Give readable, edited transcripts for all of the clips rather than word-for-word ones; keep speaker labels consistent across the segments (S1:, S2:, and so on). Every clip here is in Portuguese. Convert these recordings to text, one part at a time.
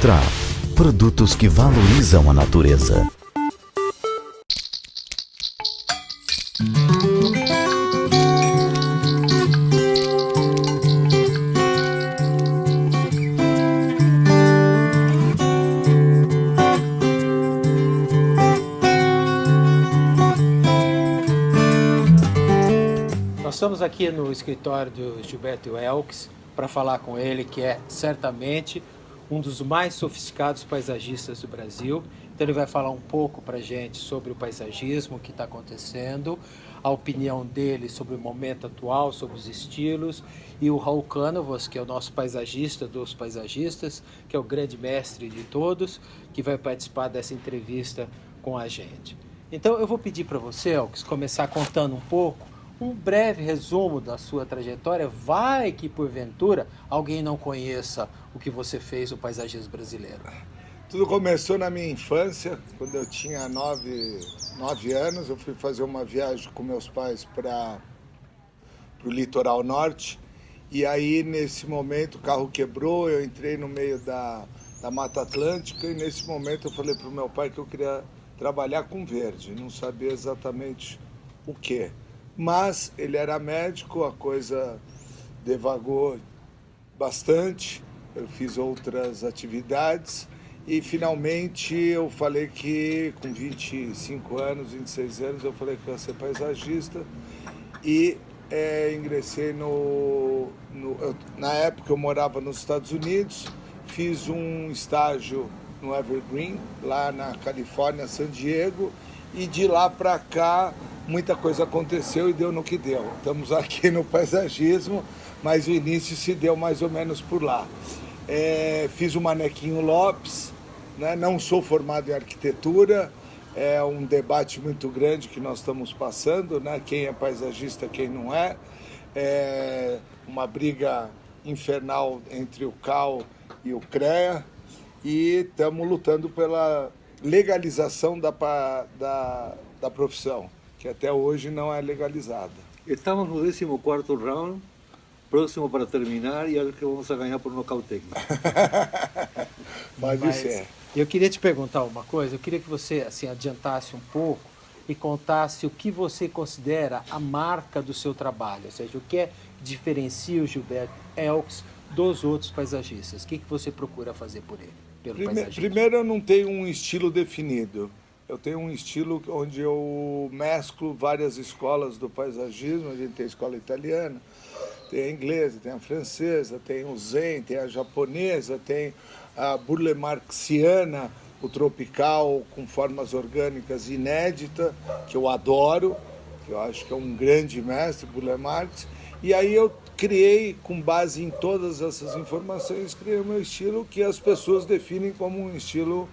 S1: Extra. Produtos que valorizam a natureza.
S2: Nós estamos aqui no escritório do Gilberto Elks para falar com ele, que é certamente um dos mais sofisticados paisagistas do Brasil. Então ele vai falar um pouco para a gente sobre o paisagismo, o que está acontecendo, a opinião dele sobre o momento atual, sobre os estilos, e o Raul Canovas, que é o nosso paisagista dos paisagistas, que é o grande mestre de todos, que vai participar dessa entrevista com a gente. Então eu vou pedir para você, Elks, começar contando um pouco, um breve resumo da sua trajetória. Vai que, porventura, alguém não conheça o que você fez no paisagismo brasileiro.
S3: Tudo começou na minha infância, quando eu tinha 9 anos. Eu fui fazer uma viagem com meus pais para o litoral norte. E aí, nesse momento, o carro quebrou, eu entrei no meio da Mata Atlântica. E nesse momento eu falei para o meu pai que eu queria trabalhar com verde. Não sabia exatamente o quê. Mas ele era médico, a coisa devagou bastante, eu fiz outras atividades e finalmente eu falei que com 25 anos, 26 anos, eu falei que eu ia ser paisagista e ingressei na época eu morava nos Estados Unidos, fiz um estágio no Evergreen, lá na Califórnia, San Diego, e de lá para cá muita coisa aconteceu e deu no que deu. Estamos aqui no paisagismo, mas o início se deu mais ou menos por lá. Fiz o Manequinho Lopes, né? Não sou formado em arquitetura, é um debate muito grande que nós estamos passando, né? Quem é paisagista, quem não é. É uma briga infernal entre o CAL e o CREA e estamos lutando pela legalização da profissão, que até hoje não é legalizada.
S4: Estamos no 14º round, próximo para terminar, e acho que vamos a ganhar por nocaute técnico.
S3: Pode ser.
S2: Eu queria te perguntar uma coisa, eu queria que você assim, adiantasse um pouco e contasse o que você considera a marca do seu trabalho, ou seja, o que diferencia o Gilberto Elks dos outros paisagistas. O que você procura fazer por ele?
S3: Primeiro, eu não tenho um estilo definido. Eu tenho um estilo onde eu mesclo várias escolas do paisagismo. A gente tem a escola italiana, tem a inglesa, tem a francesa, tem o zen, tem a japonesa, tem a burle marxiana, o tropical com formas orgânicas inédita, que eu adoro, que eu acho que é um grande mestre, Burle Marx. E aí eu criei, com base em todas essas informações, criei o meu estilo que as pessoas definem como um estilo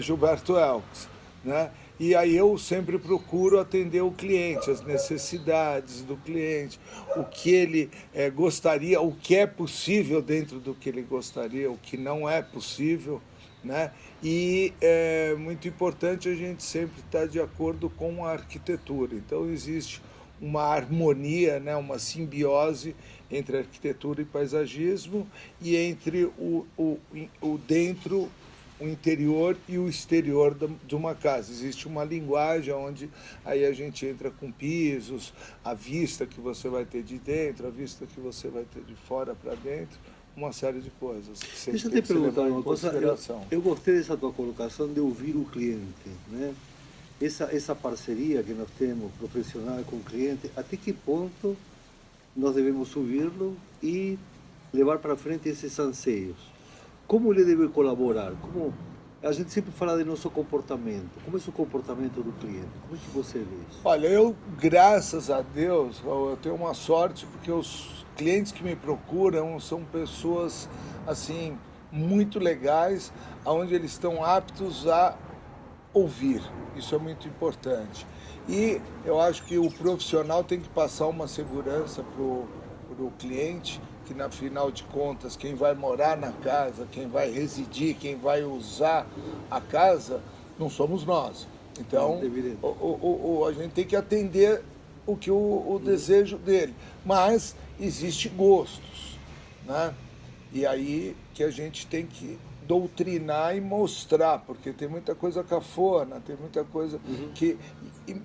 S3: Gilberto Elks, né? E aí eu sempre procuro atender o cliente, as necessidades do cliente, o que ele gostaria, o que é possível dentro do que ele gostaria, o que não é possível, né? E é muito importante a gente sempre estar de acordo com a arquitetura. Então existe uma harmonia, né, uma simbiose entre arquitetura e paisagismo e entre o dentro, o interior e o exterior de uma casa. Existe uma linguagem onde aí a gente entra com pisos, a vista que você vai ter de dentro, a vista que você vai ter de fora para dentro, uma série de coisas.
S4: Deixa eu te perguntar uma coisa, eu gostei dessa tua colocação de ouvir o cliente, né? Essa parceria que nós temos, profissional com o cliente, até que ponto nós devemos ouvi-lo e levar para frente esses anseios? Como ele deve colaborar? Como a gente sempre fala de nosso comportamento. Como é o comportamento do cliente? Como é que você vê isso?
S3: Olha, eu, graças a Deus, eu tenho uma sorte porque os clientes que me procuram são pessoas assim muito legais, onde eles estão aptos a ouvir. Isso é muito importante. E eu acho que o profissional tem que passar uma segurança para o cliente, que na final de contas, quem vai morar na casa, quem vai residir, quem vai usar a casa, não somos nós. Então, a gente tem que atender o desejo dele. Mas existe gostos, né? E aí que a gente tem que doutrinar e mostrar, porque tem muita coisa cafona, tem muita coisa que...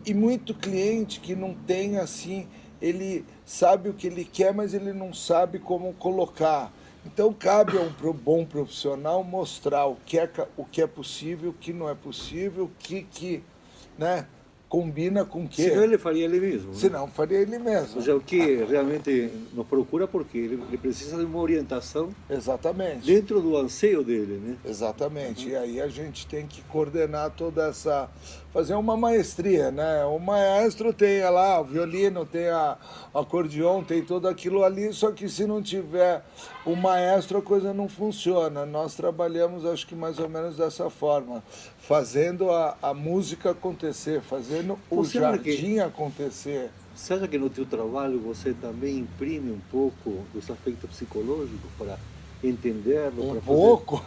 S3: E muito cliente que não tem assim, ele sabe o que ele quer, mas ele não sabe como colocar. Então cabe a um bom profissional mostrar o que é possível, o que não é possível, o que né, combina com o que.
S4: Senão ele faria ele mesmo. Né?
S3: Senão faria ele mesmo.
S4: Ou seja, o que realmente nos procura, porque ele precisa de uma orientação
S3: Exatamente.
S4: dentro do anseio dele, né?
S3: Exatamente. E aí a gente tem que coordenar toda essa... Fazer uma maestria, né? O maestro tem lá o violino, tem o acordeon, tem tudo aquilo ali, só que se não tiver o maestro a coisa não funciona. Nós trabalhamos, acho que mais ou menos dessa forma, fazendo a música acontecer, fazendo o jardim acontecer.
S4: Você acha que no teu trabalho você também imprime um pouco dos aspectos psicológicos para entenderlo?
S3: Um pouco?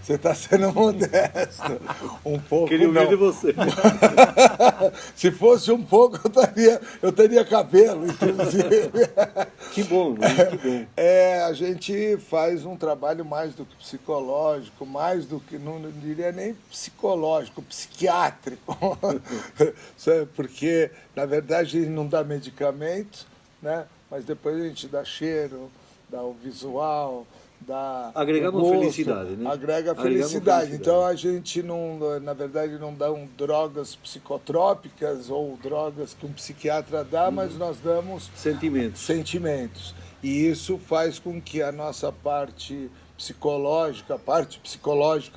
S3: Você está sendo modesto. Um pouco
S4: Queria ouvir de você.
S3: Se fosse um pouco, eu teria cabelo, inclusive.
S4: Que bom, né? Que bom.
S3: A gente faz um trabalho mais do que psicológico, mais do que, não diria nem psicológico, psiquiátrico. Porque, na verdade, a gente não dá medicamento, né? Mas depois a gente dá cheiro, dá o visual, dá
S4: agregamos
S3: gosto,
S4: felicidade, né?
S3: Agrega felicidade. Então a gente não, na verdade, não dá drogas psicotrópicas ou drogas que um psiquiatra dá, mas nós damos sentimentos. E isso faz com que a nossa parte psicológica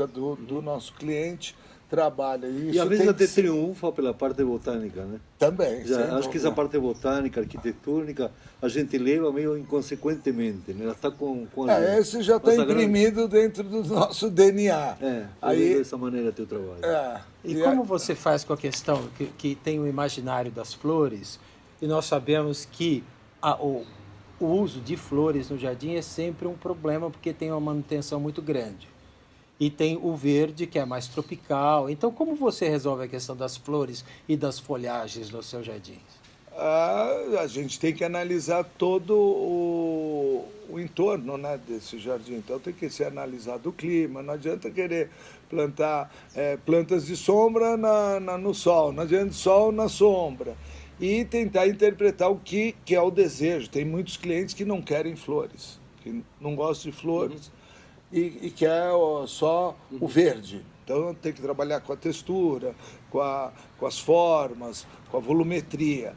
S3: do nosso cliente trabalha.
S4: E às vezes até triunfa pela parte botânica, né?
S3: Também.
S4: Acho que essa parte botânica, arquitetônica, a gente leva meio inconsequentemente, né? Ela está com
S3: esse já está imprimido dentro do nosso DNA.
S4: Aí dessa maneira teu trabalho.
S2: E como você faz com a questão que tem o imaginário das flores, e nós sabemos que o uso de flores no jardim é sempre um problema, porque tem uma manutenção muito grande. E tem o verde, que é mais tropical. Então, como você resolve a questão das flores e das folhagens nos seus jardins?
S3: A gente tem que analisar todo o entorno, né, desse jardim. Então, tem que ser analisado o clima. Não adianta querer plantar plantas de sombra no sol. Não adianta sol na sombra. E tentar interpretar o que é o desejo. Tem muitos clientes que não querem flores, que não gostam de flores. E quer só o verde. Então tem que trabalhar com a textura, com as formas, com a volumetria.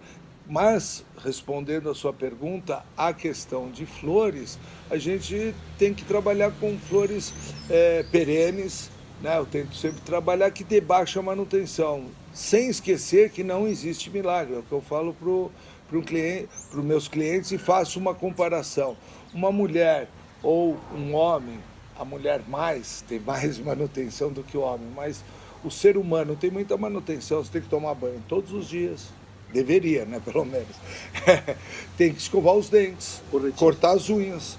S3: Mas, respondendo a sua pergunta, a questão de flores, a gente tem que trabalhar com flores perenes, né? Eu tento sempre trabalhar que dê baixa manutenção, sem esquecer que não existe milagre. É o que eu falo para os meus clientes e faço uma comparação. Uma mulher ou um homem, a mulher tem mais manutenção do que o homem, mas o ser humano tem muita manutenção, você tem que tomar banho todos os dias, deveria, né, pelo menos. Tem que escovar os dentes, cortar as unhas,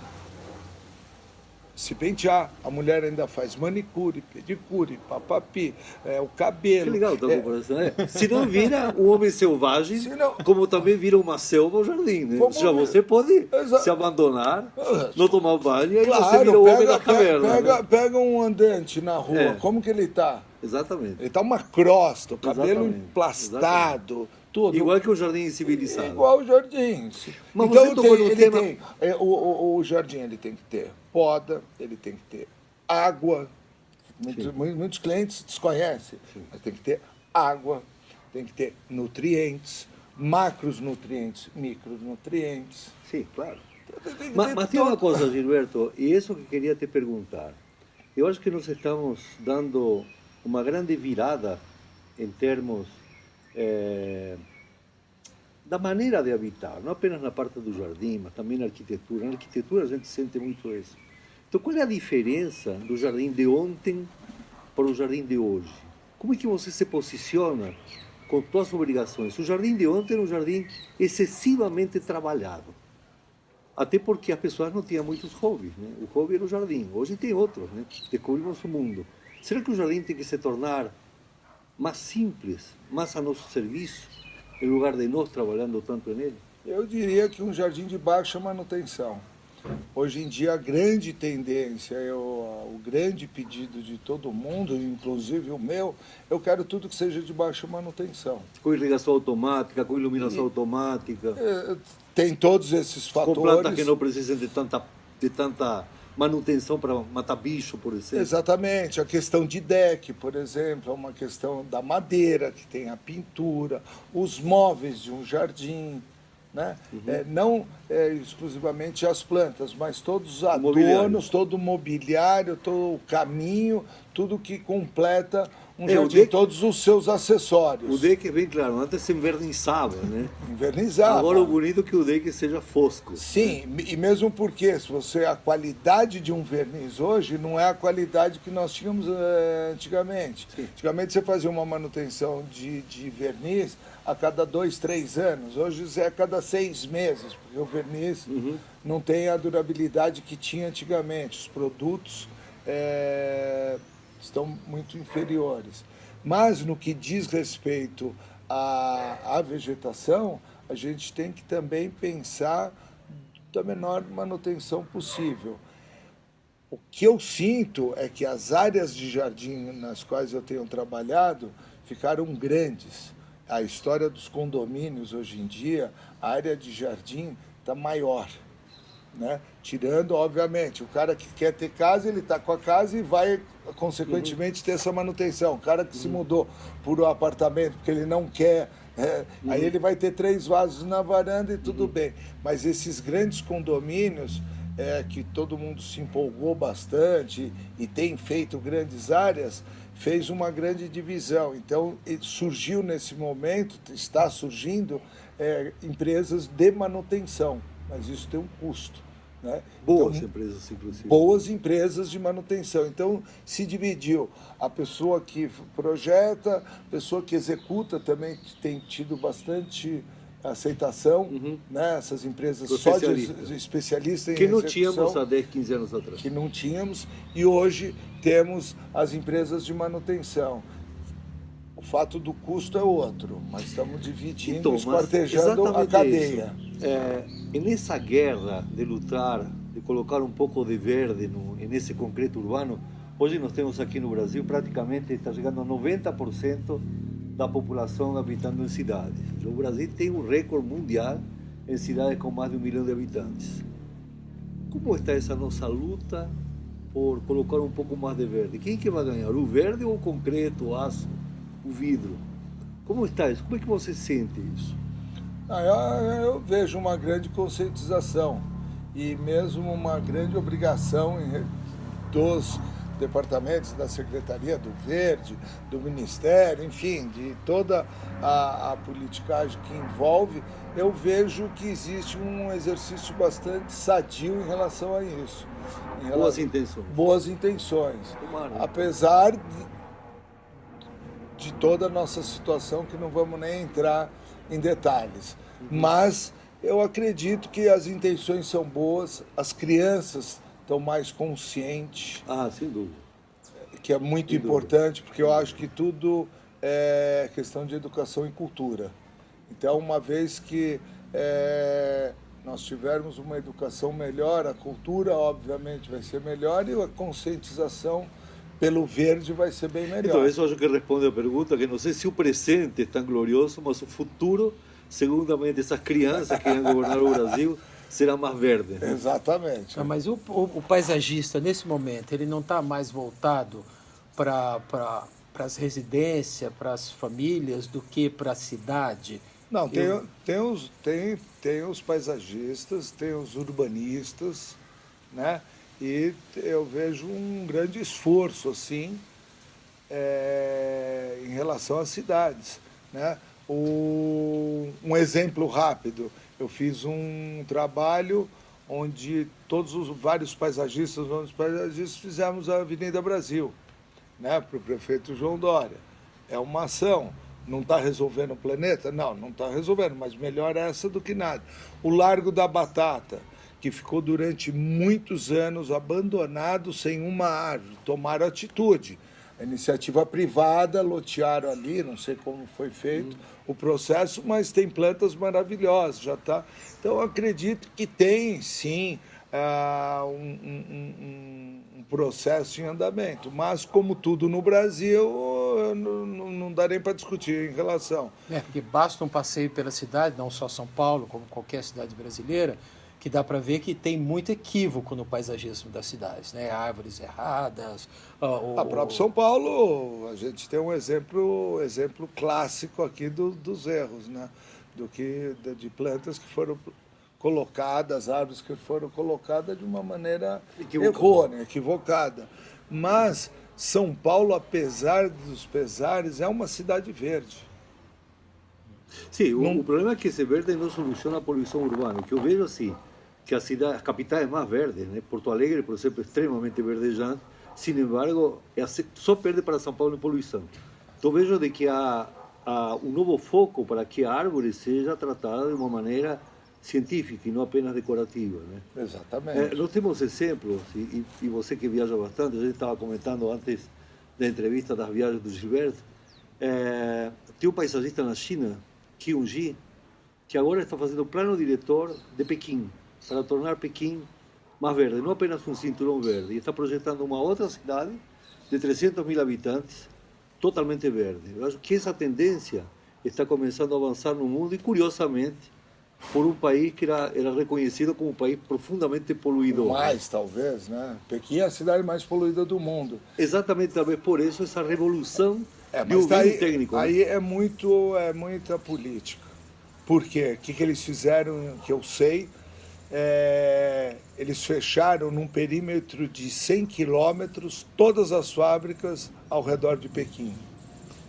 S3: se pentear. A mulher ainda faz manicure, pedicure, papapi, o cabelo.
S4: Que legal da comparação, Se não vira um homem selvagem, como também vira uma selva o jardim, né? Já você pode se abandonar, não tomar banho, e aí você vira o homem da caverna.
S3: Pega um andante na rua, como que ele está?
S4: Exatamente.
S3: Ele está uma crosta, o cabelo emplastado. Tudo.
S4: Igual que o jardim civilizado.
S3: Igual o jardim.
S4: Mas
S3: então
S4: o
S3: jardim ele tem que ter poda, ele tem que ter água. Muitos clientes desconhecem, mas tem que ter água, tem que ter nutrientes, macronutrientes, micronutrientes.
S4: Sim, claro. Mas tem uma coisa, Gilberto, e isso que queria te perguntar. Eu acho que nós estamos dando uma grande virada em termos da maneira de habitar, não apenas na parte do jardim, mas também na arquitetura. Na arquitetura a gente sente muito isso. Então, qual é a diferença do jardim de ontem para o jardim de hoje? Como é que você se posiciona com suas obrigações? O jardim de ontem era um jardim excessivamente trabalhado. Até porque as pessoas não tinham muitos hobbies, né? O hobby era o jardim. Hoje tem outros, né? Descobrimos o mundo. Será que o jardim tem que se tornar mais simples, mais a nosso serviço, em lugar de nós trabalhando tanto nele?
S3: Eu diria que um jardim de baixa manutenção. Hoje em dia, a grande tendência, o grande pedido de todo mundo, inclusive o meu, eu quero tudo que seja de baixa manutenção.
S4: Com irrigação automática, com iluminação automática.
S3: Tem todos esses fatores.
S4: Com plantas que não precisam de tanta manutenção para matar bicho, por exemplo.
S3: Exatamente. A questão de deck, por exemplo, é uma questão da madeira, que tem a pintura, os móveis de um jardim, né? Não exclusivamente as plantas, mas todos os adornos, todo o mobiliário, todo o caminho, tudo que completa um jardim, todos os seus acessórios.
S4: O deck é bem claro, antes se invernizava, né?
S3: Invernizava.
S4: Agora o bonito é que o deck seja fosco.
S3: Sim, e mesmo porque a qualidade de um verniz hoje não é a qualidade que nós tínhamos antigamente.
S4: Sim.
S3: Antigamente você fazia uma manutenção de verniz a cada 2, 3 anos. Hoje é a cada 6 meses, porque o verniz não tem a durabilidade que tinha antigamente. Os produtos estão muito inferiores. Mas no que diz respeito à vegetação, a gente tem que também pensar da menor manutenção possível. O que eu sinto é que as áreas de jardim nas quais eu tenho trabalhado ficaram grandes. A história dos condomínios hoje em dia, a área de jardim está maior, né? Tirando, obviamente, o cara que quer ter casa, ele está com a casa e vai, consequentemente, ter essa manutenção. O cara que se mudou por um apartamento porque ele não quer, aí ele vai ter 3 vasos na varanda e tudo bem. Mas esses grandes condomínios, que todo mundo se empolgou bastante e tem feito grandes áreas, fez uma grande divisão. Então, surgiu nesse momento, está surgindo, empresas de manutenção, mas isso tem um custo. Né?
S4: Boas
S3: então,
S4: empresas, inclusive.
S3: Boas empresas de manutenção. Então, se dividiu. A pessoa que projeta, a pessoa que executa também tem tido bastante aceitação, né? Essas empresas só de especialistas em
S4: que não
S3: execução,
S4: tínhamos há 10, 15 anos atrás.
S3: Que não tínhamos, e hoje temos as empresas de manutenção. O fato do custo é outro, mas estamos dividindo,
S4: então,
S3: esquartejando a cadeia.
S4: Nessa guerra de lutar, de colocar um pouco de verde nesse concreto urbano, hoje nós temos aqui no Brasil praticamente está chegando a 90% da população habitando em cidades. O Brasil tem um recorde mundial em cidades com mais de 1 milhão de habitantes. Como está essa nossa luta por colocar um pouco mais de verde? Quem que vai ganhar? O verde ou o concreto, o aço, o vidro? Como está isso? Como é que você sente isso?
S3: Eu vejo uma grande conscientização e mesmo uma grande obrigação dos departamentos, da Secretaria do Verde, do Ministério, enfim, de toda a politicagem que envolve. Eu vejo que existe um exercício bastante sadio em relação a isso.
S4: Boas intenções.
S3: Boas intenções.
S4: Tomara.
S3: Apesar de toda a nossa situação, que não vamos nem entrar em detalhes. Mas eu acredito que as intenções são boas, as crianças estão mais conscientes.
S4: Sem dúvida.
S3: Que é muito importante, porque eu acho que tudo é questão de educação e cultura. Então, uma vez que nós tivermos uma educação melhor, a cultura, obviamente, vai ser melhor e a conscientização pelo verde vai ser bem melhor.
S4: Então, isso acho que responde a pergunta, que não sei se o presente é tão glorioso, mas o futuro, seguramente, essas crianças que vão governar o Brasil, será mais verde.
S3: Exatamente.
S2: Mas o paisagista, nesse momento, ele não está mais voltado para as residências, para as famílias, do que para a cidade?
S3: Não, tem os paisagistas, tem os urbanistas, né? E eu vejo um grande esforço, assim, em relação às cidades, né? Um exemplo rápido, eu fiz um trabalho onde vários paisagistas fizemos a Avenida Brasil, né, para o prefeito João Dória. É uma ação. Não está resolvendo o planeta? Não está resolvendo, mas melhor essa do que nada. O Largo da Batata, que ficou durante muitos anos abandonado sem uma árvore, tomaram atitude. A iniciativa privada, lotearam ali, não sei como foi feito o processo, mas tem plantas maravilhosas, já está. Então, eu acredito que tem, sim, um processo em andamento. Mas, como tudo no Brasil, não dá nem para discutir em relação.
S2: Porque basta um passeio pela cidade, não só São Paulo, como qualquer cidade brasileira, que dá para ver que tem muito equívoco no paisagismo das cidades, né? Árvores erradas.
S3: A própria São Paulo, a gente tem um exemplo clássico aqui dos erros, né? De plantas que foram colocadas, árvores que foram colocadas de uma maneira errônea, equivocada. Mas São Paulo, apesar dos pesares, é uma cidade verde.
S4: Sim, o problema é que esse verde não soluciona a poluição urbana. O que eu vejo assim, que as capitais mais verdes, né? Porto Alegre, por exemplo, é extremamente verdejante, sin embargo, só perde para São Paulo em poluição. Então vejo de que há um novo foco para que a árvore seja tratada de uma maneira científica e não apenas decorativa, né?
S3: Exatamente.
S4: Nós temos exemplos, e você que viaja bastante, a gente estava comentando antes da entrevista das viagens do Gilberto, tem um paisagista na China, Qiu Ji, que agora está fazendo o plano diretor de Pequim, para tornar Pequim mais verde, não apenas um cinturão verde, e está projetando uma outra cidade de 300 mil habitantes, totalmente verde. Eu acho que essa tendência está começando a avançar no mundo e, curiosamente, por um país que era reconhecido como um país profundamente poluidor.
S3: Mais, talvez, né? Pequim é a cidade mais poluída do mundo.
S4: Exatamente, talvez por isso essa revolução de um vinho técnico.
S3: Aí é muita política. Por quê? O que eles fizeram, que eu sei, eles fecharam num perímetro de 100 quilômetros todas as fábricas ao redor de Pequim.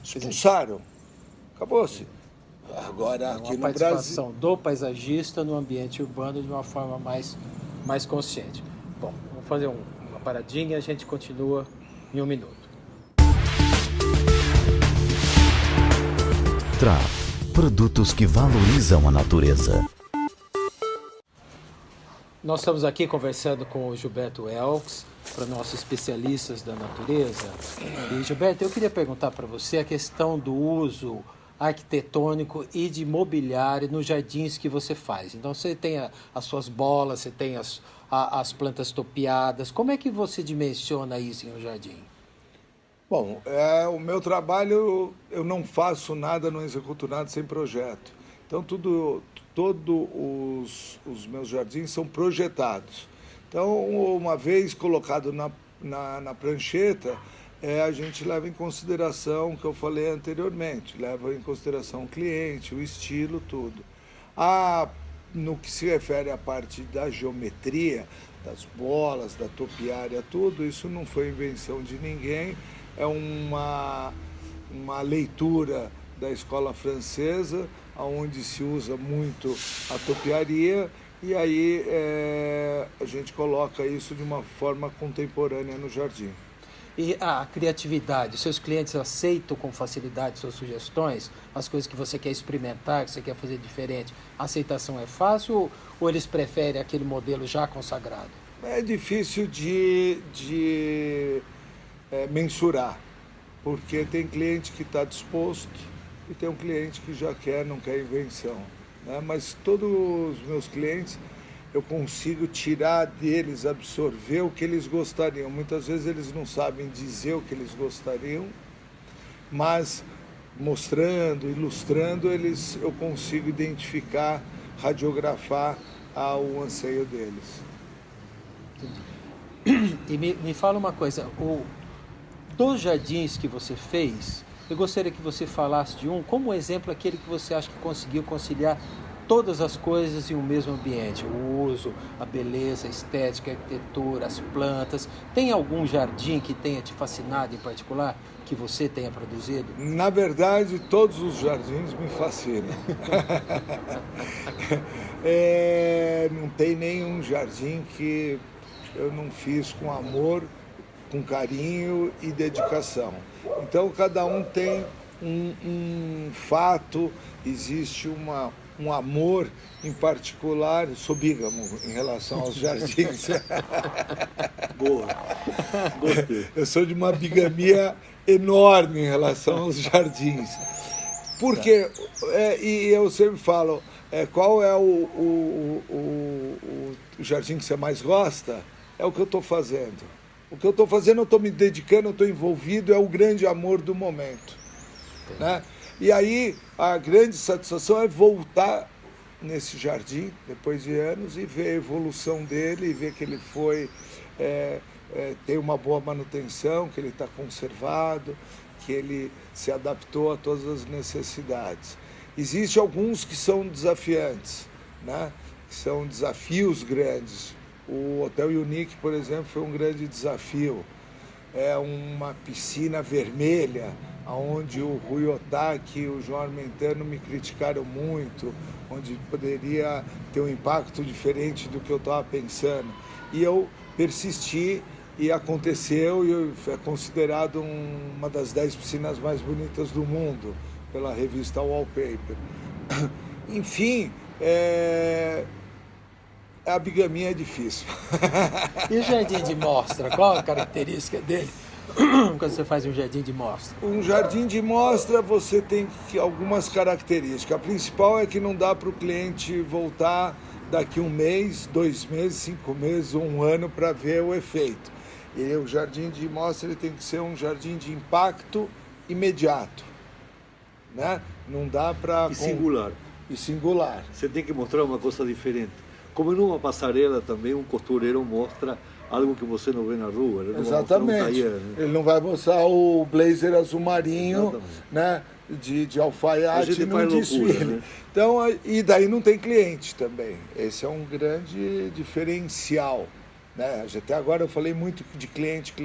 S3: Expulsaram. Acabou-se. Agora, aqui no Brasil...
S2: Uma participação do paisagista no ambiente urbano de uma forma mais consciente. Bom, vamos fazer uma paradinha e a gente continua em 1 minuto.
S1: TRAP, produtos que valorizam a natureza.
S2: Nós estamos aqui conversando com o Gilberto Elks, para nossos especialistas da natureza. E, Gilberto, eu queria perguntar para você a questão do uso arquitetônico e de mobiliário nos jardins que você faz. Então, você tem as suas bolas, você tem as plantas topiadas. Como é que você dimensiona isso em um jardim?
S3: Bom, o meu trabalho, eu não faço nada, não executo nada sem projeto. Então, todos os meus jardins são projetados. Então, uma vez colocado na prancheta, a gente leva em consideração o que eu falei anteriormente, leva em consideração o cliente, o estilo, tudo. No que se refere à parte da geometria, das bolas, da topiária, tudo, isso não foi invenção de ninguém, é uma leitura da escola francesa, onde se usa muito a topiaria, e aí a gente coloca isso de uma forma contemporânea no jardim.
S2: E a criatividade, seus clientes aceitam com facilidade suas sugestões, as coisas que você quer experimentar, que você quer fazer diferente, a aceitação é fácil ou eles preferem aquele modelo já consagrado?
S3: É difícil de mensurar, porque tem cliente que está disposto e tem um cliente que já não quer invenção, né? Mas todos os meus clientes, eu consigo tirar deles, absorver o que eles gostariam. Muitas vezes eles não sabem dizer o que eles gostariam, mas mostrando, ilustrando, eu consigo identificar, radiografar o anseio deles.
S2: E me fala uma coisa, dos jardins que você fez, eu gostaria que você falasse de como exemplo aquele que você acha que conseguiu conciliar todas as coisas em um mesmo ambiente, o uso, a beleza, a estética, a arquitetura, as plantas. Tem algum jardim que tenha te fascinado em particular, que você tenha produzido?
S3: Na verdade, todos os jardins me fascinam. Não tem nenhum jardim que eu não fiz com amor, com carinho e dedicação. Então, cada um tem um fato, existe um amor em particular, sou bígamo em relação aos jardins.
S4: Boa.
S3: Eu sou de uma bigamia enorme em relação aos jardins. Porque, e eu sempre falo, qual é o jardim que você mais gosta? É o que eu estou fazendo. O que eu estou fazendo, eu estou me dedicando, eu estou envolvido, é o grande amor do momento. Né? E aí, a grande satisfação é voltar nesse jardim, depois de anos, e ver a evolução dele, e ver que ele foi, tem uma boa manutenção, que ele está conservado, que ele se adaptou a todas as necessidades. Existem alguns que são desafiantes, né? Que são desafios grandes. O Hotel Unique, por exemplo, foi um grande desafio. É uma piscina vermelha, onde o Rui Otaki e o João Armentano me criticaram muito, onde poderia ter um impacto diferente do que eu estava pensando. E eu persisti, e aconteceu, e é considerado uma das 10 piscinas mais bonitas do mundo, pela revista Wallpaper. Enfim, a bigamia é difícil.
S2: E o jardim de mostra, qual a característica dele quando você faz um jardim de mostra?
S3: Um jardim de mostra você tem algumas características. A principal é que não dá para o cliente voltar daqui 1 mês, 2 meses, 5 meses ou 1 ano para ver o efeito. E o jardim de mostra ele tem que ser um jardim de impacto imediato. Né? Não dá para...
S4: E singular.
S3: E singular.
S4: Você tem que mostrar uma coisa diferente. Como numa passarela também, um costureiro mostra algo que você não vê na rua. Ele não
S3: Exatamente.
S4: Vai mostrar um taller, né?
S3: Ele não vai mostrar o blazer azul marinho, né, de alfaiate no desfile. Loucura, né? Então, e daí não tem cliente também. Esse é um grande diferencial. Né? Até agora eu falei muito de cliente.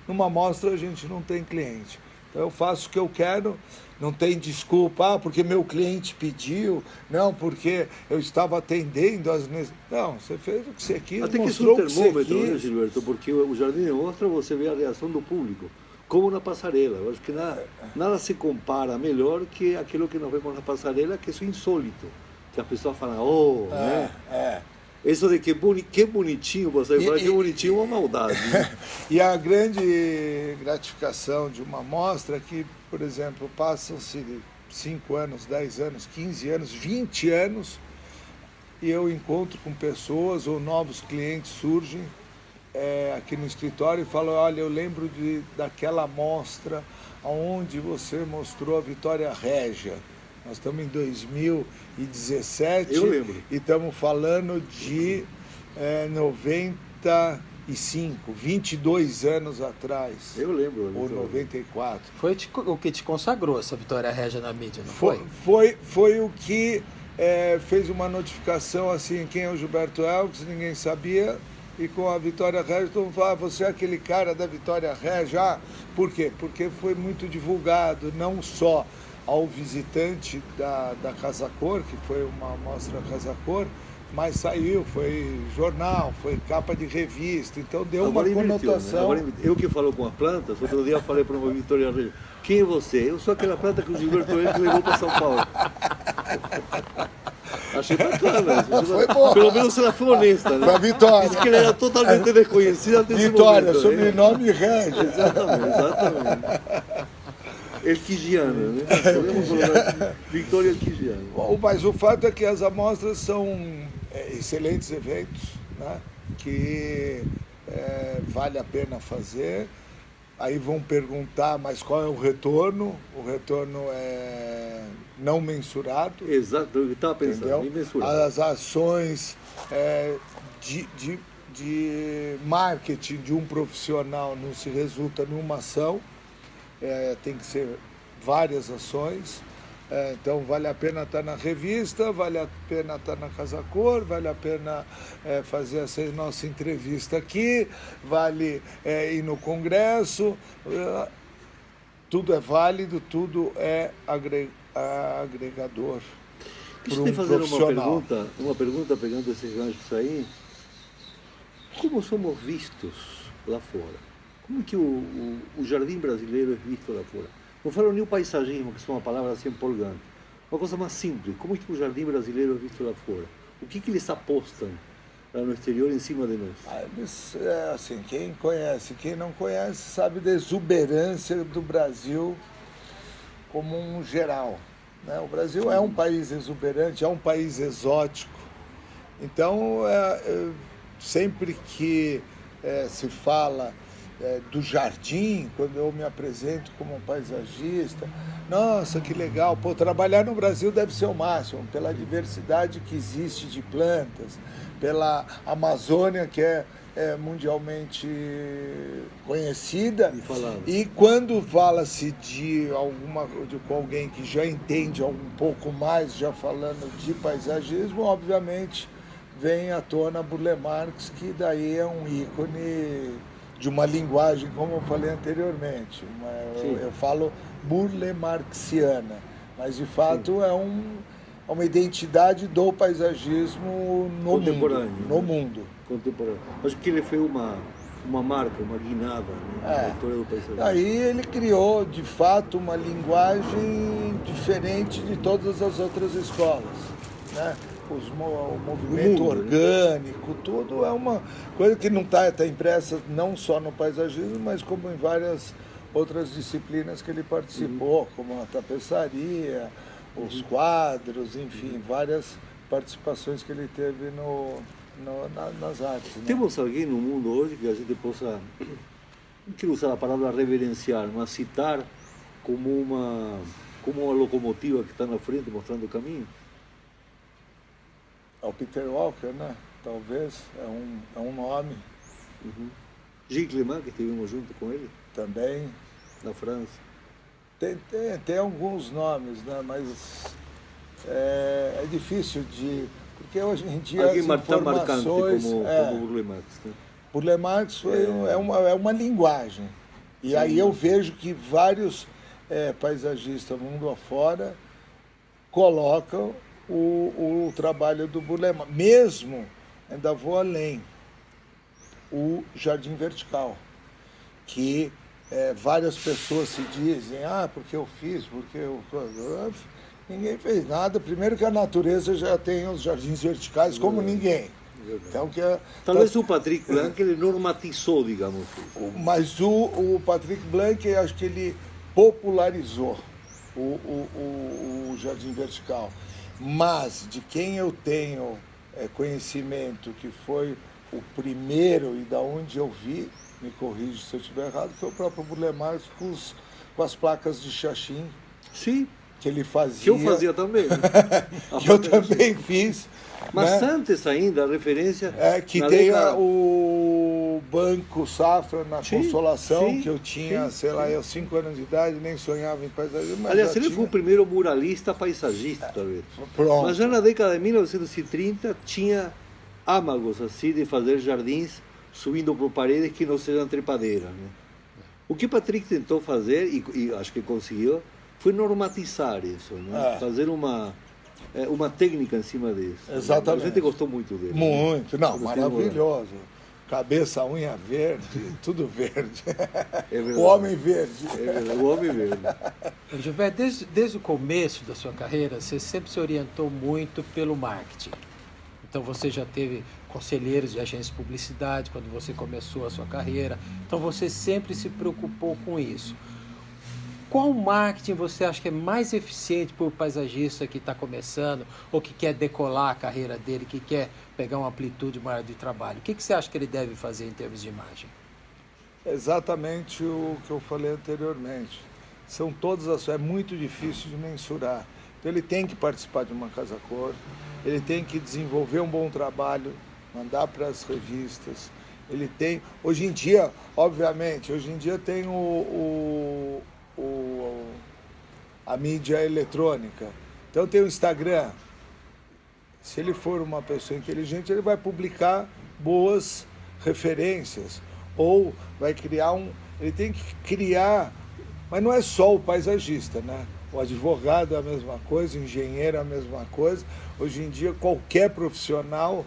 S3: Numa mostra a gente não tem cliente. Então eu faço o que eu quero, não tem desculpa, porque meu cliente pediu, não, porque eu estava atendendo as necessidades. Não, você fez o que você quis,
S4: até que isso é
S3: mostrou
S4: um termômetro,
S3: o que você quis.
S4: Né, Gilberto? Porque o jardim de mostra você vê a reação do público, como na passarela. Eu acho que nada se compara melhor que aquilo que nós vemos na passarela, que é insólito. Que as pessoas falam, né? Isso de que bonitinho você fala, que bonitinho é uma maldade. Né?
S3: E a grande gratificação de uma mostra é que, por exemplo, passam-se 5 anos, 10 anos, 15 anos, 20 anos, e eu encontro com pessoas ou novos clientes surgem aqui no escritório e falam, olha, eu lembro daquela mostra onde você mostrou a Vitória Régia. Nós estamos em 2017
S4: eu lembro.
S3: E estamos falando de 95, 22 anos atrás.
S4: Eu lembro.
S3: Ou 94.
S2: Foi o que te consagrou essa Vitória Régia na mídia, não
S3: foi? Foi o que fez uma notificação assim, quem é o Gilberto Elks, ninguém sabia. E com a Vitória Régia, todo mundo falava, você é aquele cara da Vitória Régia. Por quê? Porque foi muito divulgado, não só ao visitante da Casa Cor, que foi uma mostra Casa Cor, mas saiu, foi jornal, foi capa de revista, então deu agora uma conotação.
S4: Né? Eu que falo com as plantas, outro dia eu falei para uma Vitória Régia, quem é você? Eu sou aquela planta que o Gilberto Elks levou para São Paulo. Achei bacana.
S3: Foi bom.
S4: Pelo menos ela foi honesta, né?
S3: Foi a Vitória.
S4: Disse que ele era totalmente desconhecida desse
S3: Vitória,
S4: momento,
S3: sobrenome Régia.
S4: Exatamente. Elquigiana, né? Podemos colocar Vitória Elquigiana.
S3: Mas o fato é que as amostras são excelentes eventos, né? Que vale a pena fazer. Aí vão perguntar, mas qual é o retorno? O retorno é não mensurado.
S4: Exato, eu estava pensando, imensurável.
S3: As ações de marketing de um profissional não se resulta numa ação, tem que ser várias ações. Então vale a pena estar na revista, vale a pena estar na Casa Cor, vale a pena fazer essa nossa entrevista aqui, vale ir no congresso, tudo é válido, tudo é agregador.
S4: Deixa eu te fazer uma pergunta pegando esses ganchos aí. Como somos vistos lá fora? Como que o jardim brasileiro é visto lá fora? Não falo nem o paisagismo, que é uma palavra assim empolgante. Uma coisa mais simples. Como é que o jardim brasileiro é visto lá fora? O que eles apostam lá no exterior em cima de nós?
S3: Assim, quem conhece, quem não conhece, sabe da exuberância do Brasil como um geral. né? O Brasil é um país exuberante, é um país exótico. Então, sempre que se fala do jardim, quando eu me apresento como paisagista, nossa, que legal, pô, trabalhar no Brasil deve ser o máximo, pela diversidade que existe de plantas, pela Amazônia, que é mundialmente conhecida, e quando fala-se de alguém que já entende um pouco mais, já falando de paisagismo, obviamente vem à tona Burle Marx, que daí é um ícone de uma linguagem, como eu falei anteriormente. Eu falo Burle Marxiana, mas de fato é uma identidade do paisagismo no mundo.
S4: Contemporâneo. Acho que ele foi uma marca, uma guinada, né, na história do paisagismo.
S3: Aí ele criou, de fato, uma linguagem diferente de todas as outras escolas, né? O movimento orgânico, tudo é uma coisa que não está impressa não só no paisagismo, mas como em várias outras disciplinas que ele participou, como a tapeçaria, os quadros, enfim, várias participações que ele teve nas artes. Né?
S4: Temos alguém no mundo hoje que a gente possa, não quero usar a palavra reverenciar, mas citar como uma locomotiva que está na frente mostrando o caminho?
S3: O Peter Walker, né? Talvez, é um nome.
S4: Gilles Clément, que estivemos junto com ele.
S3: Também.
S4: Na França.
S3: Tem alguns nomes, né? Mas é difícil porque hoje em dia
S4: alguém
S3: as
S4: marcante
S3: informações...
S4: como Burle Marx, né?
S3: Burle Marx é uma linguagem. E aí eu vejo que vários paisagistas mundo afora colocam o trabalho do Burle Marx. Mesmo, ainda vou além, o Jardim Vertical, que várias pessoas se dizem, porque eu fiz, porque eu... Ninguém fez nada. Primeiro que a natureza já tem os jardins verticais como ninguém. Então,
S4: talvez o Patrick Blanc ele normatizou, digamos.
S3: Mas o Patrick Blanc, eu acho que ele popularizou o jardim vertical. Mas de quem eu tenho conhecimento que foi o primeiro e da onde eu vi, me corrige se eu estiver errado, foi o próprio Burle Marx com as placas de Xaxim.
S4: Sim.
S3: Que ele fazia.
S4: Que eu fazia também.
S3: Que eu também fiz.
S4: Mas
S3: né?
S4: Antes ainda, a referência...
S3: que tem o Banco Safra na Consolação, que eu tinha, sei lá, eu 5 anos de idade, nem sonhava em paisagismo. Mas
S4: aliás, ele foi o primeiro muralista paisagista, talvez.
S3: Pronto.
S4: Mas já na década de 1930 tinha âmagos assim de fazer jardins subindo por paredes que não sejam trepadeiras. Né? O que Patrick tentou fazer, e acho que conseguiu, foi normatizar isso, né? Fazer uma técnica em cima disso.
S3: Exatamente.
S4: A gente gostou muito dele.
S3: Muito, né? Não, maravilhoso. Cabeça, unha verde, tudo verde. O homem verde.
S4: O homem verde.
S2: Gilberto, desde o começo da sua carreira, você sempre se orientou muito pelo marketing. Então você já teve conselheiros de agências de publicidade quando você começou a sua carreira. Então você sempre se preocupou com isso. Qual marketing você acha que é mais eficiente para o paisagista que está começando ou que quer decolar a carreira dele, que quer pegar uma amplitude maior de trabalho? O que você acha que ele deve fazer em termos de imagem?
S3: Exatamente o que eu falei anteriormente. São todas é muito difícil de mensurar. Então ele tem que participar de uma casa-cor, ele tem que desenvolver um bom trabalho, mandar para as revistas. Ele tem, hoje em dia, obviamente, tem a mídia eletrônica. Então tem o Instagram. Se ele for uma pessoa inteligente, ele vai publicar boas referências. Ou vai criar ele tem que criar, mas não é só o paisagista, né? O advogado é a mesma coisa, o engenheiro é a mesma coisa. Hoje em dia, qualquer profissional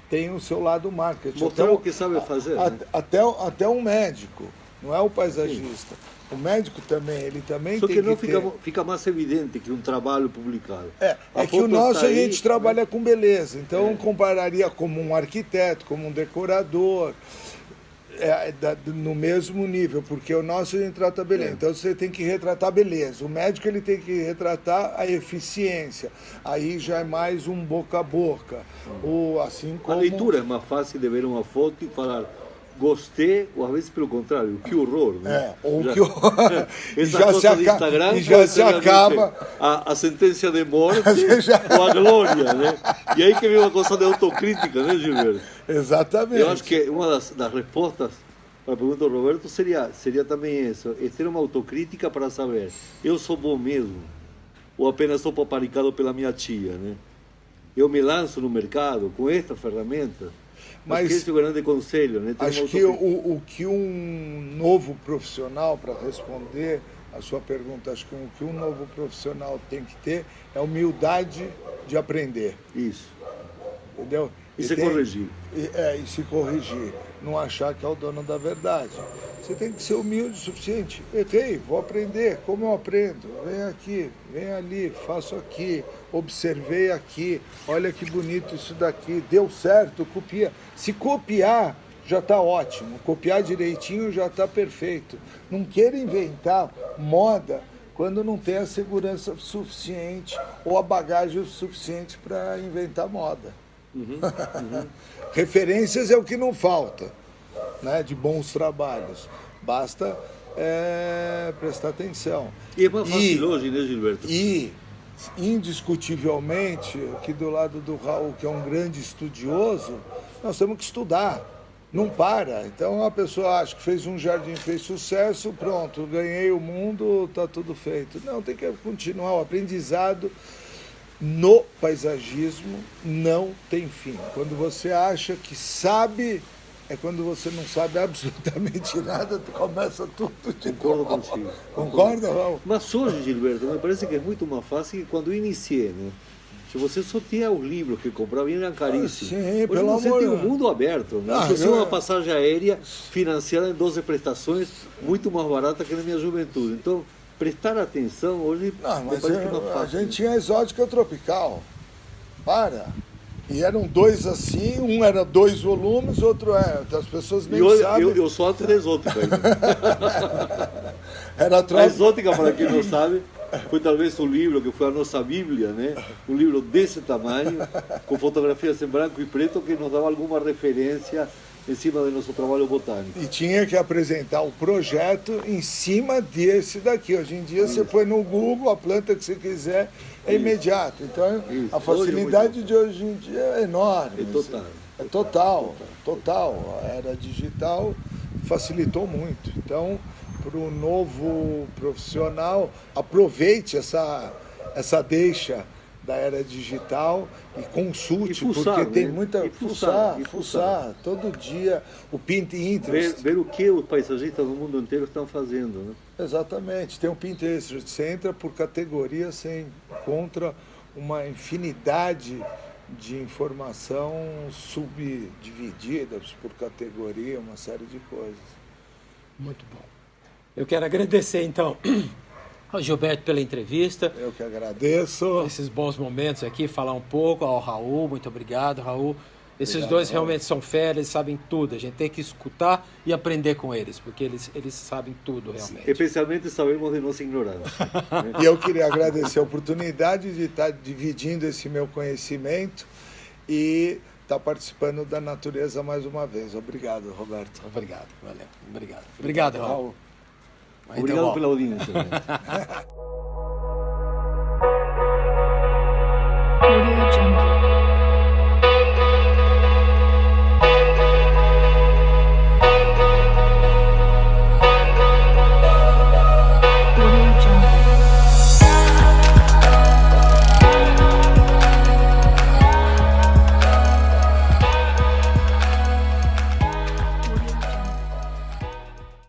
S3: tem o seu lado marketing.
S4: Mostrar o que sabe fazer. Né?
S3: Até um médico, não é o paisagista. Sim. O médico também, ele também
S4: só
S3: tem
S4: que não fica mais evidente que um trabalho publicado.
S3: É que o nosso a gente trabalha com beleza, então compararia como um arquiteto, como um decorador. no mesmo nível, porque o nosso a gente trata beleza. Então você tem que retratar beleza. O médico ele tem que retratar a eficiência. Aí já é mais um boca a boca. Ou assim como...
S4: A leitura é mais fácil de ver uma foto e falar gostei, ou às vezes pelo contrário, que horror, né?
S3: Ou
S4: já,
S3: que horror.
S4: Essa
S3: já
S4: coisa
S3: se
S4: do Instagram
S3: e já se acaba
S4: a sentença de morte ou a glória, né? E aí que vem uma coisa de autocrítica, né, Gilberto?
S3: Exatamente.
S4: Eu acho que uma das respostas para a pergunta do Roberto seria também isso, é ter uma autocrítica para saber, eu sou bom mesmo, ou apenas sou paparicado pela minha tia, né? Eu me lanço no mercado com esta ferramenta. Mas esse é o grande conselho, né?
S3: Acho que o que um novo profissional, para responder a sua pergunta, acho que o que um novo profissional tem que ter é humildade de aprender.
S4: Isso.
S3: Entendeu?
S4: E se corrigir.
S3: E se corrigir. Não achar que é o dono da verdade. Você tem que ser humilde o suficiente. Errei, vou aprender. Como eu aprendo? Vem aqui, vem ali, faço aqui, observei aqui, olha que bonito isso daqui, deu certo, copia. Se copiar, já está ótimo. Copiar direitinho já está perfeito. Não queira inventar moda quando não tem a segurança suficiente ou a bagagem suficiente para inventar moda. Referências é o que não falta, né, de bons trabalhos. Basta prestar atenção.
S4: E é mais fácil hoje, né, Gilberto?
S3: E, indiscutivelmente, aqui do lado do Raul, que é um grande estudioso, nós temos que estudar. Não para. Então a pessoa acha que fez um jardim, fez sucesso, pronto, ganhei o mundo, está tudo feito. Não, tem que continuar. O aprendizado no paisagismo não tem fim. Quando você acha que sabe, é quando você não sabe absolutamente nada, começa tudo de
S4: Concordo
S3: novo.
S4: contigo.
S3: Concorda, Raul?
S4: Mas hoje, Gilberto, me parece que é muito mais fácil que quando eu iniciei, né? Se você só tinha os livros que comprava, eram caríssimos.
S3: Sim,
S4: hoje
S3: pelo
S4: você
S3: amor...
S4: tem um mundo aberto, né? Você uma passagem aérea financiada em 12 prestações, muito mais barata que na minha juventude. Então, prestar atenção hoje
S3: Não, mas
S4: parece que é mais fácil.
S3: a gente tinha exótica tropical. Para. E eram dois assim, um era 2 volumes, outro as pessoas nem sabem.
S4: Eu sou antes da exótica ainda.
S3: Era
S4: A exótica, para quem não sabe, foi talvez o livro que foi a nossa Bíblia, né? Um livro desse tamanho, com fotografias em branco e preto, que nos dava alguma referência em cima do nosso trabalho botânico.
S3: E tinha que apresentar o projeto em cima desse daqui. Hoje em dia você põe no Google a planta que você quiser, é imediato. Então a facilidade de hoje em dia é enorme. É total. A era digital facilitou muito. Então, para o novo profissional, aproveite essa deixa da era digital e consulte,
S4: fuçar,
S3: porque tem
S4: né?
S3: muita... Fuçar. Todo dia, o Pinterest.
S4: Ver o que os paisagistas do mundo inteiro estão fazendo, né?
S3: Exatamente. Tem o Pinterest. Você entra por categoria, você encontra uma infinidade de informação subdivididas por categoria, uma série de coisas.
S2: Muito bom. Eu quero agradecer, então, ao Gilberto pela entrevista.
S3: Eu que agradeço.
S2: Esses bons momentos aqui, falar um pouco ao Raul. Muito obrigado, Raul. Esses
S3: Obrigado,
S2: dois
S3: Raul.
S2: realmente são férias, eles sabem tudo. A gente tem que escutar e aprender com eles, porque eles sabem tudo, realmente.
S4: Especialmente sabemos de nossa ignorância. Né?
S3: E eu queria agradecer a oportunidade de estar dividindo esse meu conhecimento e estar participando da natureza mais uma vez. Obrigado, Roberto.
S2: Obrigado, valeu. Obrigado. Obrigado, Raul.
S4: Obrigado pela audiência.